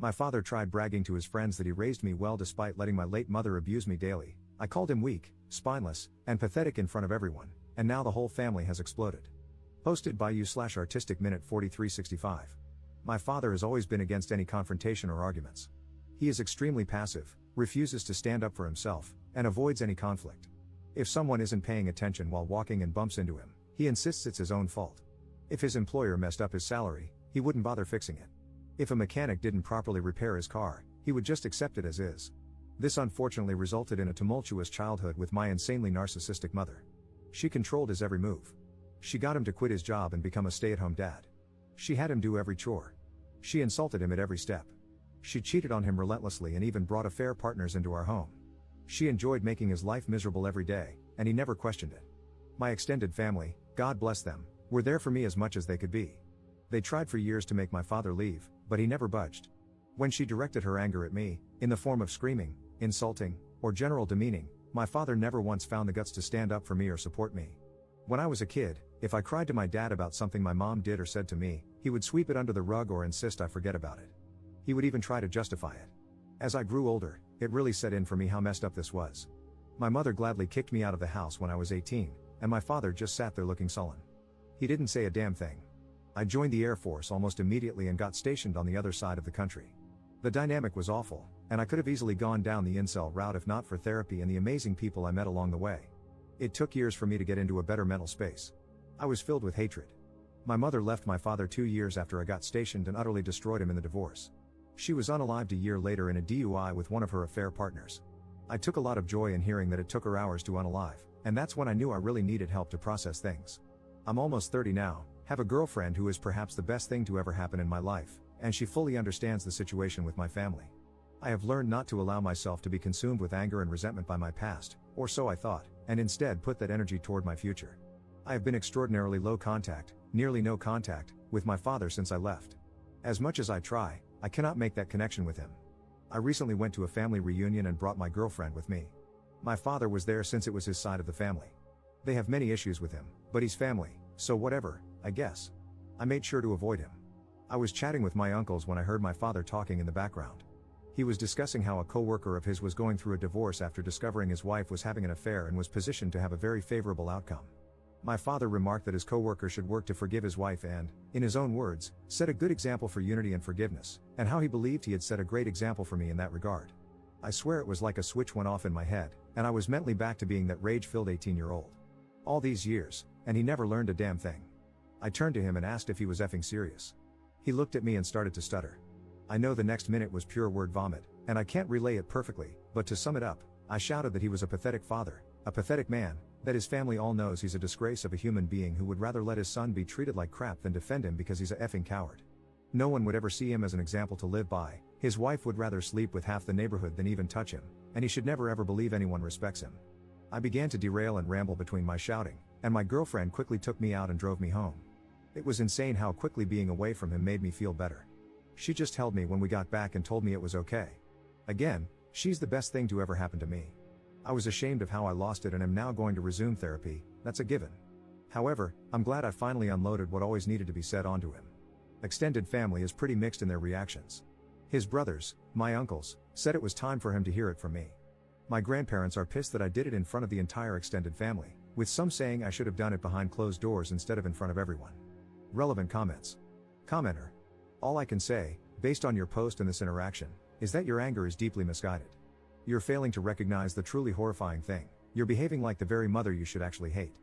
My father tried bragging to his friends that he raised me well despite letting my late mother abuse me daily. I called him weak, spineless, and pathetic in front of everyone, and now the whole family has exploded. Posted by you/artistic minute 4365. My father has always been against any confrontation or arguments. He is extremely passive, refuses to stand up for himself, and avoids any conflict. If someone isn't paying attention while walking and bumps into him, he insists it's his own fault. If his employer messed up his salary, he wouldn't bother fixing it. If a mechanic didn't properly repair his car, he would just accept it as is. This unfortunately resulted in a tumultuous childhood with my insanely narcissistic mother. She controlled his every move. She got him to quit his job and become a stay-at-home dad. She had him do every chore. She insulted him at every step. She cheated on him relentlessly and even brought affair partners into our home. She enjoyed making his life miserable every day, and he never questioned it. My extended family, God bless them, were there for me as much as they could be. They tried for years to make my father leave, but he never budged. When she directed her anger at me, in the form of screaming, insulting, or general demeaning, my father never once found the guts to stand up for me or support me. When I was a kid, if I cried to my dad about something my mom did or said to me, he would sweep it under the rug or insist I forget about it. He would even try to justify it. As I grew older, it really set in for me how messed up this was. My mother gladly kicked me out of the house when I was 18, and my father just sat there looking sullen. He didn't say a damn thing. I joined the Air Force almost immediately and got stationed on the other side of the country. The dynamic was awful, and I could have easily gone down the incel route if not for therapy and the amazing people I met along the way. It took years for me to get into a better mental space. I was filled with hatred. My mother left my father 2 years after I got stationed and utterly destroyed him in the divorce. She was unalived a year later in a DUI with one of her affair partners. I took a lot of joy in hearing that it took her hours to unalive, and that's when I knew I really needed help to process things. I'm almost 30 now, have a girlfriend who is perhaps the best thing to ever happen in my life, and she fully understands the situation with my family. I have learned not to allow myself to be consumed with anger and resentment by my past, or so I thought, and instead put that energy toward my future. I have been extraordinarily low contact, nearly no contact, with my father since I left. As much as I try, I cannot make that connection with him. I recently went to a family reunion and brought my girlfriend with me. My father was there since it was his side of the family. They have many issues with him, but he's family, so whatever, I guess. I made sure to avoid him. I was chatting with my uncles when I heard my father talking in the background. He was discussing how a co-worker of his was going through a divorce after discovering his wife was having an affair and was positioned to have a very favorable outcome. My father remarked that his co-worker should work to forgive his wife and, in his own words, set a good example for unity and forgiveness, and how he believed he had set a great example for me in that regard. I swear it was like a switch went off in my head, and I was mentally back to being that rage-filled 18-year-old. All these years, and he never learned a damn thing. I turned to him and asked if he was effing serious. He looked at me and started to stutter. I know the next minute was pure word vomit, and I can't relay it perfectly, but to sum it up, I shouted that he was a pathetic father, a pathetic man, that his family all knows he's a disgrace of a human being who would rather let his son be treated like crap than defend him because he's a effing coward. No one would ever see him as an example to live by, his wife would rather sleep with half the neighborhood than even touch him, and he should never ever believe anyone respects him. I began to derail and ramble between my shouting, and my girlfriend quickly took me out and drove me home. It was insane how quickly being away from him made me feel better. She just held me when we got back and told me it was okay. Again, she's the best thing to ever happen to me. I was ashamed of how I lost it and am now going to resume therapy, that's a given. However, I'm glad I finally unloaded what always needed to be said onto him. Extended family is pretty mixed in their reactions. His brothers, my uncles, said it was time for him to hear it from me. My grandparents are pissed that I did it in front of the entire extended family, with some saying I should have done it behind closed doors instead of in front of everyone. Relevant comments. Commenter. All I can say, based on your post and this interaction, is that your anger is deeply misguided. You're failing to recognize the truly horrifying thing. You're behaving like the very mother you should actually hate.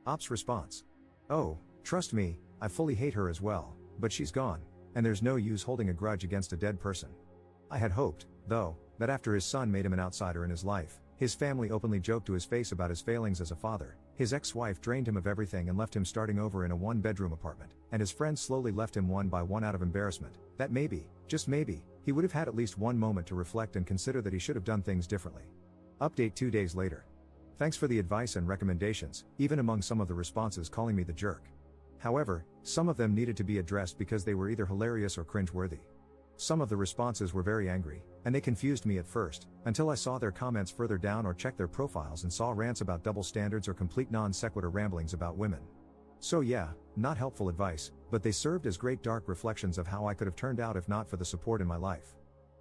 Ops response. Oh, trust me, I fully hate her as well, but she's gone, and there's no use holding a grudge against a dead person. I had hoped, though, that after his son made him an outsider in his life, his family openly joked to his face about his failings as a father, his ex-wife drained him of everything and left him starting over in a one-bedroom apartment, and his friends slowly left him one by one out of embarrassment, that maybe, just maybe, he would have had at least one moment to reflect and consider that he should have done things differently. Update 2 days later. Thanks for the advice and recommendations, even among some of the responses calling me the jerk. However, some of them needed to be addressed because they were either hilarious or cringe-worthy. Some of the responses were very angry, and they confused me at first, until I saw their comments further down or checked their profiles and saw rants about double standards or complete non-sequitur ramblings about women. So yeah, not helpful advice, but they served as great dark reflections of how I could have turned out if not for the support in my life.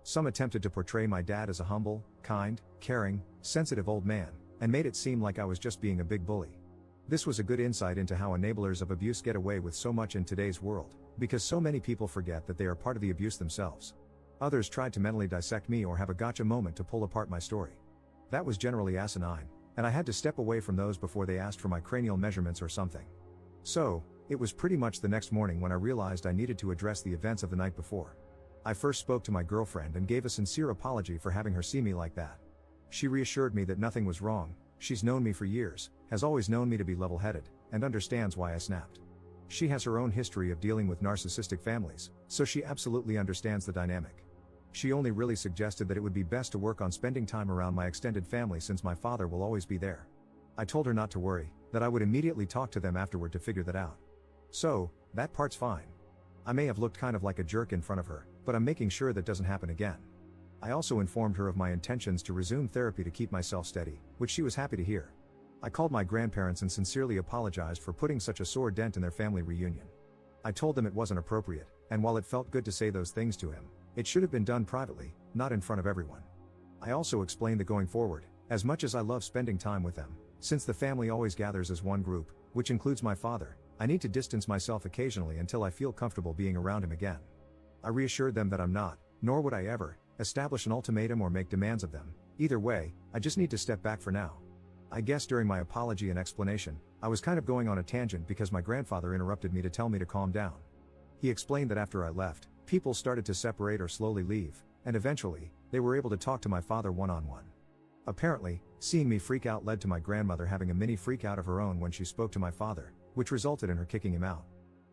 Some attempted to portray my dad as a humble, kind, caring, sensitive old man, and made it seem like I was just being a big bully. This was a good insight into how enablers of abuse get away with so much in today's world, because so many people forget that they are part of the abuse themselves. Others tried to mentally dissect me or have a gotcha moment to pull apart my story. That was generally asinine, and I had to step away from those before they asked for my cranial measurements or something. So, it was pretty much the next morning when I realized I needed to address the events of the night before. I first spoke to my girlfriend and gave a sincere apology for having her see me like that. She reassured me that nothing was wrong. She's known me for years, has always known me to be level-headed, and understands why I snapped. She has her own history of dealing with narcissistic families, so she absolutely understands the dynamic. She only really suggested that it would be best to work on spending time around my extended family since my father will always be there. I told her not to worry, that I would immediately talk to them afterward to figure that out. So, that part's fine. I may have looked kind of like a jerk in front of her, but I'm making sure that doesn't happen again. I also informed her of my intentions to resume therapy to keep myself steady, which she was happy to hear. I called my grandparents and sincerely apologized for putting such a sore dent in their family reunion. I told them it wasn't appropriate, and while it felt good to say those things to him, it should have been done privately, not in front of everyone. I also explained that going forward, as much as I love spending time with them, since the family always gathers as one group, which includes my father, I need to distance myself occasionally until I feel comfortable being around him again. I reassured them that I'm not, nor would I ever, establish an ultimatum or make demands of them. Either way, I just need to step back for now. I guess during my apology and explanation, I was kind of going on a tangent because my grandfather interrupted me to tell me to calm down. He explained that after I left, people started to separate or slowly leave, and eventually, they were able to talk to my father one-on-one. Apparently, seeing me freak out led to my grandmother having a mini freak out of her own when she spoke to my father, which resulted in her kicking him out.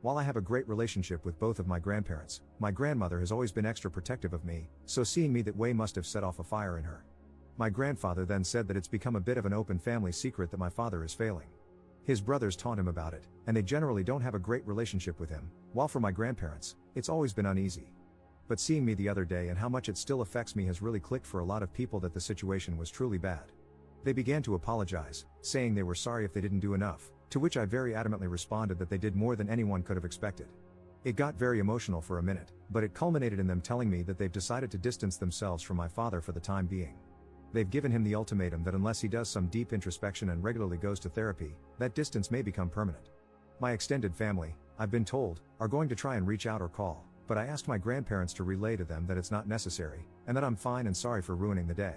While I have a great relationship with both of my grandparents, my grandmother has always been extra protective of me, so seeing me that way must have set off a fire in her. My grandfather then said that it's become a bit of an open family secret that my father is failing. His brothers taunt him about it, and they generally don't have a great relationship with him, while for my grandparents, it's always been uneasy. But seeing me the other day and how much it still affects me has really clicked for a lot of people that the situation was truly bad. They began to apologize, saying they were sorry if they didn't do enough, to which I very adamantly responded that they did more than anyone could have expected. It got very emotional for a minute, but it culminated in them telling me that they've decided to distance themselves from my father for the time being. They've given him the ultimatum that unless he does some deep introspection and regularly goes to therapy, that distance may become permanent. My extended family, I've been told, are going to try and reach out or call, but I asked my grandparents to relay to them that it's not necessary, and that I'm fine and sorry for ruining the day.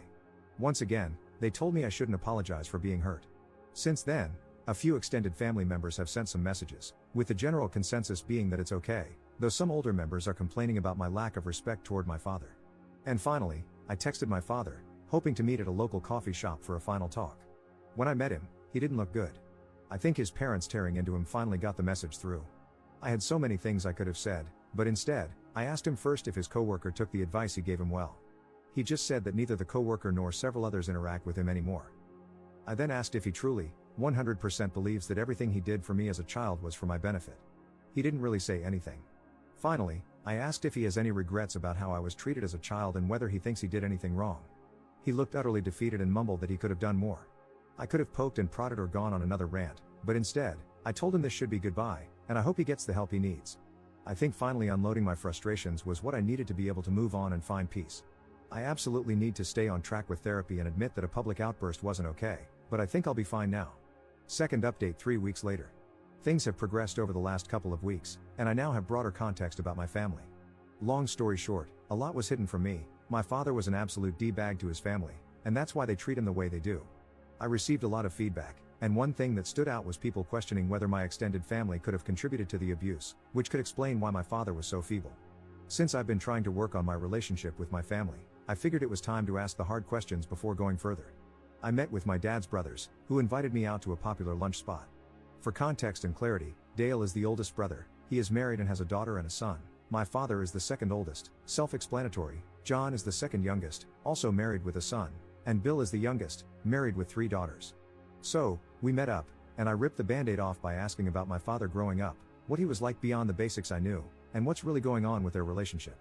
Once again, they told me I shouldn't apologize for being hurt. Since then, a few extended family members have sent some messages, with the general consensus being that it's okay, though some older members are complaining about my lack of respect toward my father. And finally, I texted my father, hoping to meet at a local coffee shop for a final talk. When I met him, he didn't look good. I think his parents tearing into him finally got the message through. I had so many things I could have said, but instead, I asked him first if his coworker took the advice he gave him well. He just said that neither the coworker nor several others interact with him anymore. I then asked if he truly, 100% believes that everything he did for me as a child was for my benefit. He didn't really say anything. Finally, I asked if he has any regrets about how I was treated as a child and whether he thinks he did anything wrong. He looked utterly defeated and mumbled that he could have done more. I could have poked and prodded or gone on another rant, but instead, I told him this should be goodbye, and I hope he gets the help he needs. I think finally unloading my frustrations was what I needed to be able to move on and find peace. I absolutely need to stay on track with therapy and admit that a public outburst wasn't okay, but I think I'll be fine now. Second update 3 weeks later. Things have progressed over the last couple of weeks, and I now have broader context about my family. Long story short, a lot was hidden from me. My father was an absolute D-bag to his family, and that's why they treat him the way they do. I received a lot of feedback, and one thing that stood out was people questioning whether my extended family could have contributed to the abuse, which could explain why my father was so feeble. Since I've been trying to work on my relationship with my family, I figured it was time to ask the hard questions before going further. I met with my dad's brothers, who invited me out to a popular lunch spot. For context and clarity, Dale is the oldest brother, he is married and has a daughter and a son. My father is the second oldest, self-explanatory. John is the second youngest, also married with a son, and Bill is the youngest, married with 3 daughters. So, we met up, and I ripped the band-aid off by asking about my father growing up, what he was like beyond the basics I knew, and what's really going on with their relationship.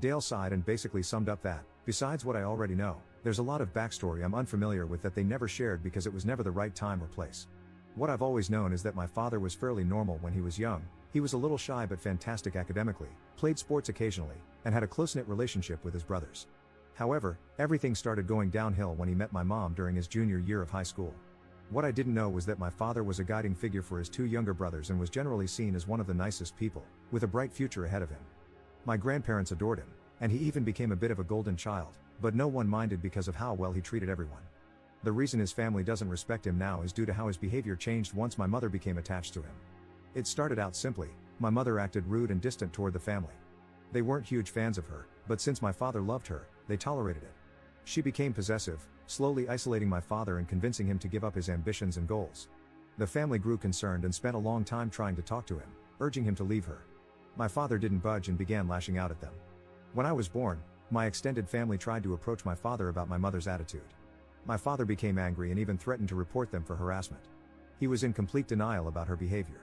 Dale sighed and basically summed up that, besides what I already know, there's a lot of backstory I'm unfamiliar with that they never shared because it was never the right time or place. What I've always known is that my father was fairly normal when he was young. He was a little shy but fantastic academically, played sports occasionally, and had a close-knit relationship with his brothers. However, everything started going downhill when he met my mom during his junior year of high school. What I didn't know was that my father was a guiding figure for his two younger brothers and was generally seen as one of the nicest people, with a bright future ahead of him. My grandparents adored him, and he even became a bit of a golden child, but no one minded because of how well he treated everyone. The reason his family doesn't respect him now is due to how his behavior changed once my mother became attached to him. It started out simply: my mother acted rude and distant toward the family. They weren't huge fans of her, but since my father loved her, they tolerated it. She became possessive, slowly isolating my father and convincing him to give up his ambitions and goals. The family grew concerned and spent a long time trying to talk to him, urging him to leave her. My father didn't budge and began lashing out at them. When I was born, my extended family tried to approach my father about my mother's attitude. My father became angry and even threatened to report them for harassment. He was in complete denial about her behavior.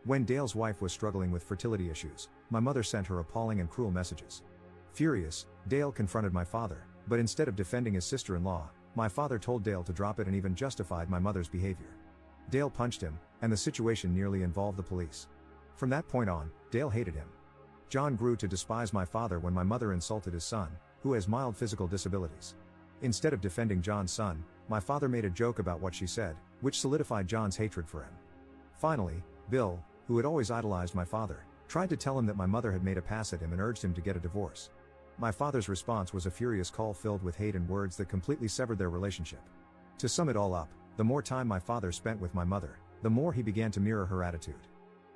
When Dale's wife was struggling with fertility issues, my mother sent her appalling and cruel messages. Furious, Dale confronted my father, but instead of defending his sister-in-law, my father told Dale to drop it and even justified my mother's behavior. Dale punched him, and the situation nearly involved the police. From that point on, Dale hated him. John grew to despise my father when my mother insulted his son, who has mild physical disabilities. Instead of defending John's son, my father made a joke about what she said, which solidified John's hatred for him. Finally, Bill, who had always idolized my father, tried to tell him that my mother had made a pass at him and urged him to get a divorce. My father's response was a furious call filled with hate and words that completely severed their relationship. To sum it all up, the more time my father spent with my mother, the more he began to mirror her attitude.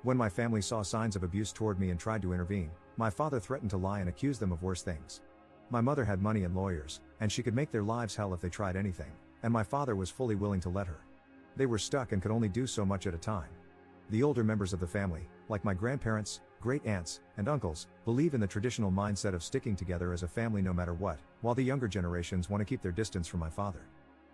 When my family saw signs of abuse toward me and tried to intervene, my father threatened to lie and accuse them of worse things. My mother had money and lawyers, and she could make their lives hell if they tried anything, and my father was fully willing to let her. They were stuck and could only do so much at a time. The older members of the family, like my grandparents, great-aunts, and uncles, believe in the traditional mindset of sticking together as a family no matter what, while the younger generations want to keep their distance from my father.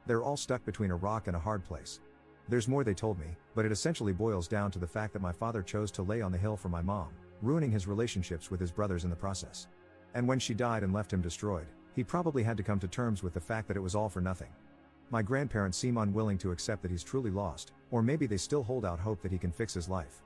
They're all stuck between a rock and a hard place. There's more they told me, but it essentially boils down to the fact that my father chose to lay on the hill for my mom, ruining his relationships with his brothers in the process. And when she died and left him destroyed, he probably had to come to terms with the fact that it was all for nothing. My grandparents seem unwilling to accept that he's truly lost, or maybe they still hold out hope that he can fix his life.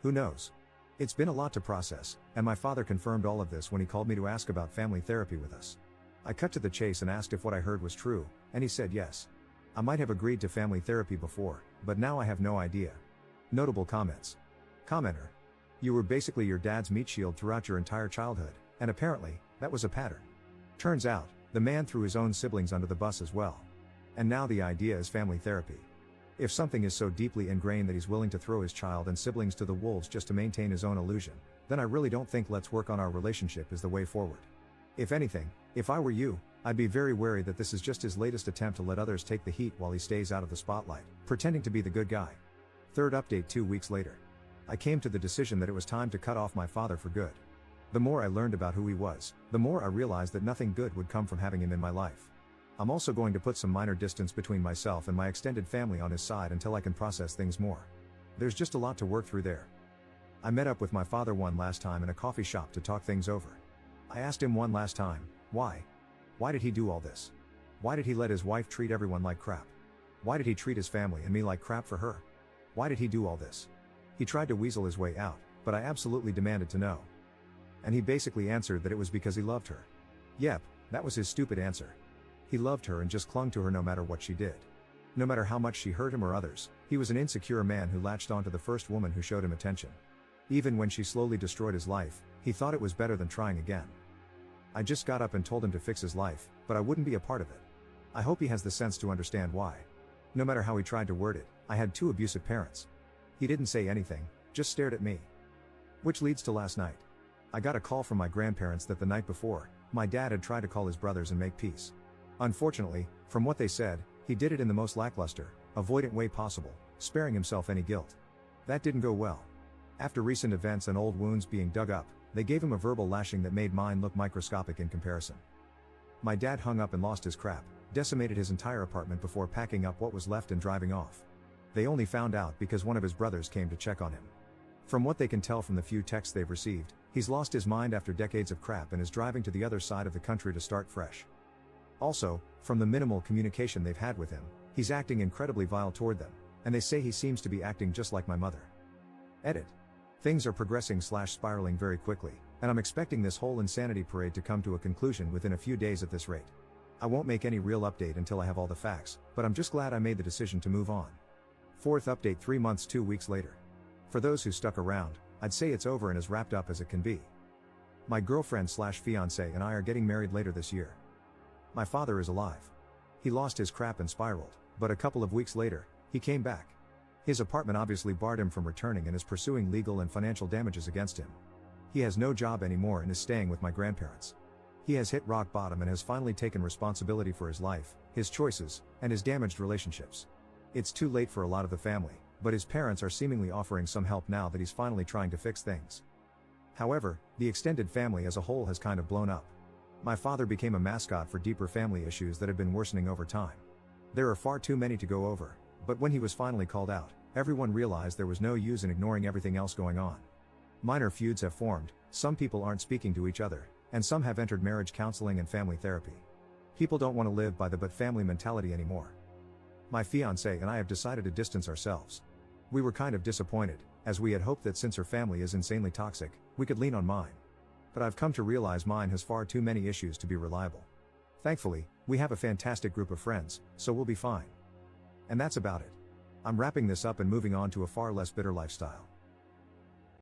Who knows? It's been a lot to process, and my father confirmed all of this when he called me to ask about family therapy with us. I cut to the chase and asked if what I heard was true, and he said yes. I might have agreed to family therapy before, but now I have no idea. Notable comments. Commenter. You were basically your dad's meat shield throughout your entire childhood, and apparently, that was a pattern. Turns out, the man threw his own siblings under the bus as well. And now the idea is family therapy. If something is so deeply ingrained that he's willing to throw his child and siblings to the wolves just to maintain his own illusion, then I really don't think let's work on our relationship is the way forward. If anything, if I were you, I'd be very wary that this is just his latest attempt to let others take the heat while he stays out of the spotlight, pretending to be the good guy. Third update 2 weeks later. I came to the decision that it was time to cut off my father for good. The more I learned about who he was, the more I realized that nothing good would come from having him in my life. I'm also going to put some minor distance between myself and my extended family on his side until I can process things more. There's just a lot to work through there. I met up with my father one last time in a coffee shop to talk things over. I asked him one last time, why? Why did he do all this? Why did he let his wife treat everyone like crap? Why did he treat his family and me like crap for her? Why did he do all this? He tried to weasel his way out, but I absolutely demanded to know. And he basically answered that it was because he loved her. Yep, that was his stupid answer. He loved her and just clung to her no matter what she did. No matter how much she hurt him or others, he was an insecure man who latched onto the first woman who showed him attention. Even when she slowly destroyed his life, he thought it was better than trying again. I just got up and told him to fix his life, but I wouldn't be a part of it. I hope he has the sense to understand why. No matter how he tried to word it, I had 2 abusive parents. He didn't say anything, just stared at me. Which leads to last night. I got a call from my grandparents that the night before, my dad had tried to call his brothers and make peace. Unfortunately, from what they said, he did it in the most lackluster, avoidant way possible, sparing himself any guilt. That didn't go well. After recent events and old wounds being dug up, they gave him a verbal lashing that made mine look microscopic in comparison. My dad hung up and lost his crap, decimated his entire apartment before packing up what was left and driving off. They only found out because one of his brothers came to check on him. From what they can tell from the few texts they've received, he's lost his mind after decades of crap and is driving to the other side of the country to start fresh. Also, from the minimal communication they've had with him, he's acting incredibly vile toward them, and they say he seems to be acting just like my mother. Edit. Things are progressing/spiraling very quickly, and I'm expecting this whole insanity parade to come to a conclusion within a few days at this rate. I won't make any real update until I have all the facts, but I'm just glad I made the decision to move on. Fourth update 3 months 2 weeks later. For those who stuck around, I'd say it's over and as wrapped up as it can be. My girlfriend/fiancé and I are getting married later this year. My father is alive. He lost his crap and spiraled, but a couple of weeks later, he came back. His apartment obviously barred him from returning and is pursuing legal and financial damages against him. He has no job anymore and is staying with my grandparents. He has hit rock bottom and has finally taken responsibility for his life, his choices, and his damaged relationships. It's too late for a lot of the family, but his parents are seemingly offering some help now that he's finally trying to fix things. However, the extended family as a whole has kind of blown up. My father became a mascot for deeper family issues that had been worsening over time. There are far too many to go over, but when he was finally called out, everyone realized there was no use in ignoring everything else going on. Minor feuds have formed, some people aren't speaking to each other, and some have entered marriage counseling and family therapy. People don't want to live by the but family mentality anymore. My fiancé and I have decided to distance ourselves. We were kind of disappointed, as we had hoped that since her family is insanely toxic, we could lean on mine. But I've come to realize mine has far too many issues to be reliable. Thankfully, we have a fantastic group of friends, so we'll be fine. And that's about it. I'm wrapping this up and moving on to a far less bitter lifestyle.